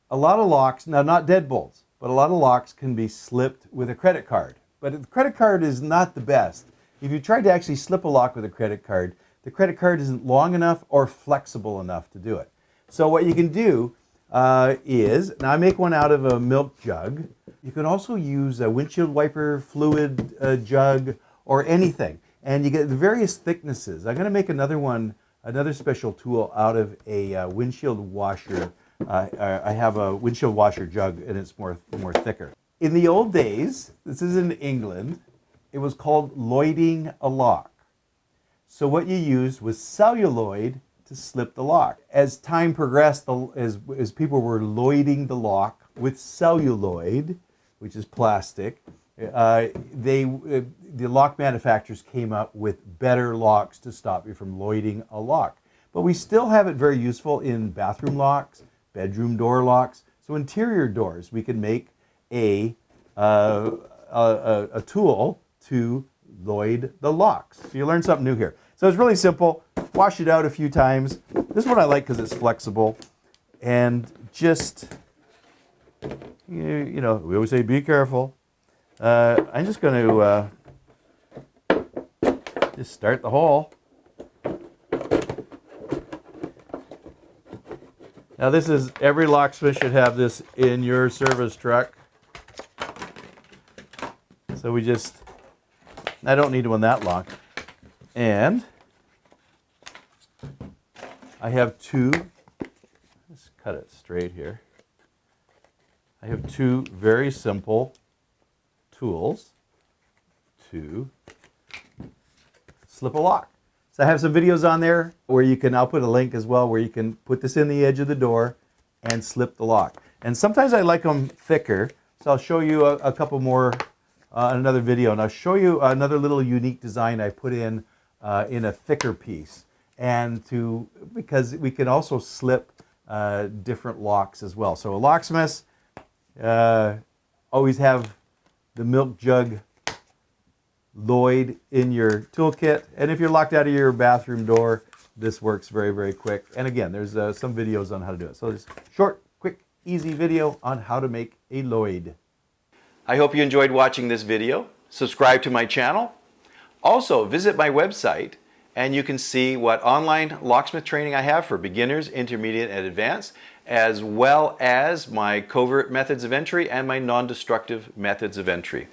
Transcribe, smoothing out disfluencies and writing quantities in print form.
A lot of locks, now not deadbolts, but a lot of locks can be slipped with a credit card. But the credit card is not the best. If you try to actually slip a lock with a credit card, the credit card isn't long enough or flexible enough to do it. So what you can do is, now I make one out of a milk jug. You can also use a windshield wiper fluid jug or anything. And you get the various thicknesses. I'm going to make another one, another special tool out of a windshield washer. I have a windshield washer jug and it's more thicker. In the old days, this is in England, it was called lloyding a lock. So what you used was celluloid to slip the lock. As time progressed, as people were lloyding the lock with celluloid, which is plastic, the lock manufacturers came up with better locks to stop you from lloyding a lock. But we still have it very useful in bathroom locks, bedroom door locks. So interior doors, we can make a tool to lloyd the locks. So you learn something new here. So it's really simple. Wash it out a few times. This one I like because it's flexible. And just, you know, we always say be careful. I'm just going to just start the hole. Now this is, every locksmith should have this in your service truck. So we just, I don't need one that long. And I have two, let's cut it straight here. I have two very simple tools to slip a lock. So I have some videos on there where you can, I'll put a link as well, where you can put this in the edge of the door and slip the lock. And sometimes I like them thicker, so I'll show you a couple more in another video, and I'll show you another little unique design I put in a thicker piece, and because we can also slip different locks as well. So a locksmith always have the milk jug Lloyd in your toolkit, and if you're locked out of your bathroom door, this works very, very quick. And again, there's some videos on how to do it. So just short, quick, easy video on how to make a Lloyd. I hope you enjoyed watching this video. Subscribe to my channel. Also, visit my website and you can see what online locksmith training I have for beginners, intermediate, and advanced, as well as my covert methods of entry and my non-destructive methods of entry.